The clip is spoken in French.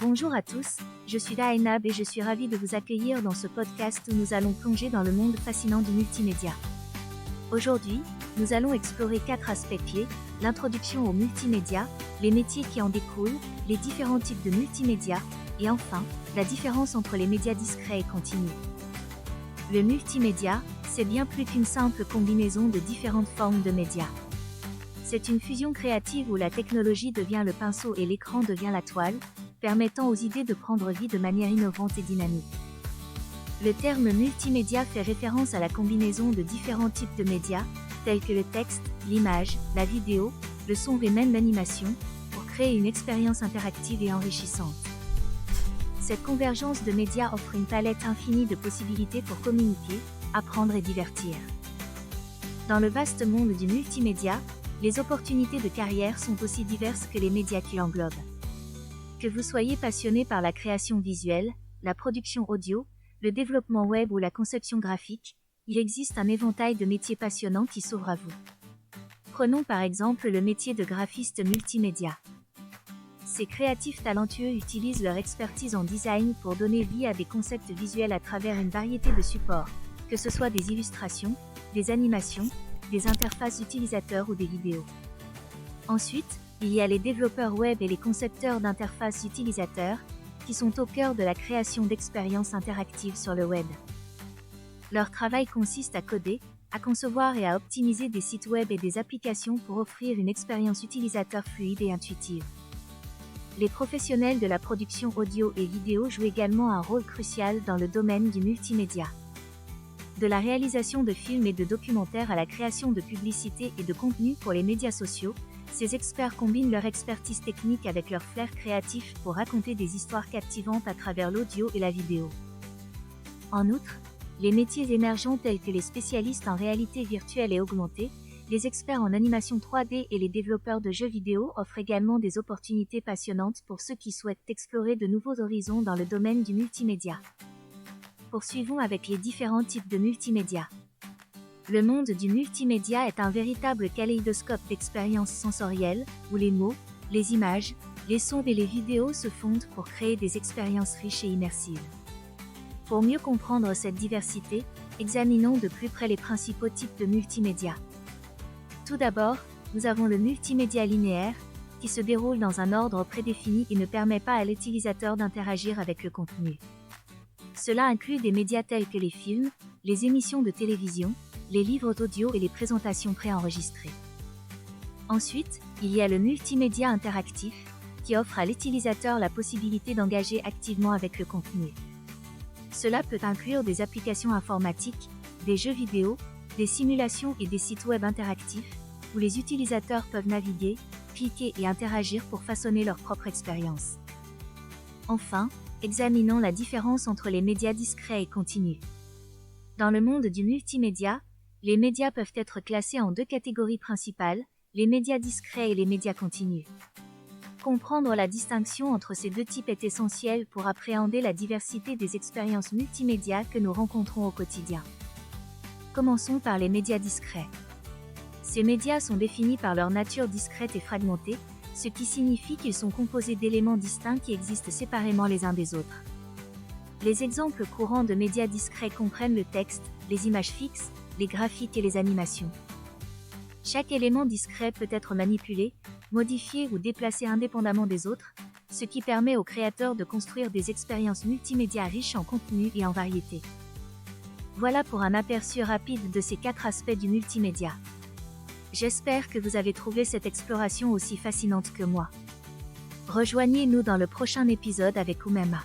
Bonjour à tous, je suis Dainab et je suis ravie de vous accueillir dans ce podcast où nous allons plonger dans le monde fascinant du multimédia. Aujourd'hui, nous allons explorer 4 aspects clés, l'introduction au multimédia, les métiers qui en découlent, les différents types de multimédia, et enfin, la différence entre les médias discrets et continus. Le multimédia, c'est bien plus qu'une simple combinaison de différentes formes de médias. C'est une fusion créative où la technologie devient le pinceau et l'écran devient la toile, permettant aux idées de prendre vie de manière innovante et dynamique. Le terme multimédia fait référence à la combinaison de différents types de médias, tels que le texte, l'image, la vidéo, le son et même l'animation, pour créer une expérience interactive et enrichissante. Cette convergence de médias offre une palette infinie de possibilités pour communiquer, apprendre et divertir. Dans le vaste monde du multimédia, les opportunités de carrière sont aussi diverses que les médias qui l'englobent. Que vous soyez passionné par la création visuelle, la production audio, le développement web ou la conception graphique, il existe un éventail de métiers passionnants qui s'ouvrent à vous. Prenons par exemple le métier de graphiste multimédia. Ces créatifs talentueux utilisent leur expertise en design pour donner vie à des concepts visuels à travers une variété de supports, que ce soit des illustrations, des animations, des interfaces utilisateurs ou des vidéos. Ensuite, il y a les développeurs web et les concepteurs d'interfaces utilisateurs, qui sont au cœur de la création d'expériences interactives sur le web. Leur travail consiste à coder, à concevoir et à optimiser des sites web et des applications pour offrir une expérience utilisateur fluide et intuitive. Les professionnels de la production audio et vidéo jouent également un rôle crucial dans le domaine du multimédia. De la réalisation de films et de documentaires à la création de publicités et de contenus pour les médias sociaux, ces experts combinent leur expertise technique avec leur flair créatif pour raconter des histoires captivantes à travers l'audio et la vidéo. En outre, les métiers émergents tels que les spécialistes en réalité virtuelle et augmentée, les experts en animation 3D et les développeurs de jeux vidéo offrent également des opportunités passionnantes pour ceux qui souhaitent explorer de nouveaux horizons dans le domaine du multimédia. Poursuivons avec les différents types de multimédia. Le monde du multimédia est un véritable kaléidoscope d'expériences sensorielles, où les mots, les images, les sons et les vidéos se fondent pour créer des expériences riches et immersives. Pour mieux comprendre cette diversité, examinons de plus près les principaux types de multimédia. Tout d'abord, nous avons le multimédia linéaire, qui se déroule dans un ordre prédéfini et ne permet pas à l'utilisateur d'interagir avec le contenu. Cela inclut des médias tels que les films, les émissions de télévision, les livres audio et les présentations préenregistrées. Ensuite, il y a le multimédia interactif, qui offre à l'utilisateur la possibilité d'engager activement avec le contenu. Cela peut inclure des applications informatiques, des jeux vidéo, des simulations et des sites web interactifs, où les utilisateurs peuvent naviguer, cliquer et interagir pour façonner leur propre expérience. Enfin, examinons la différence entre les médias discrets et continus. Dans le monde du multimédia, les médias peuvent être classés en 2 catégories principales, les médias discrets et les médias continus. Comprendre la distinction entre ces 2 types est essentiel pour appréhender la diversité des expériences multimédia que nous rencontrons au quotidien. Commençons par les médias discrets. Ces médias sont définis par leur nature discrète et fragmentée, ce qui signifie qu'ils sont composés d'éléments distincts qui existent séparément les uns des autres. Les exemples courants de médias discrets comprennent le texte, les images fixes, les graphiques et les animations. Chaque élément discret peut être manipulé, modifié ou déplacé indépendamment des autres, ce qui permet aux créateurs de construire des expériences multimédia riches en contenu et en variété. Voilà pour un aperçu rapide de ces 4 aspects du multimédia. J'espère que vous avez trouvé cette exploration aussi fascinante que moi. Rejoignez-nous dans le prochain épisode avec Oumema.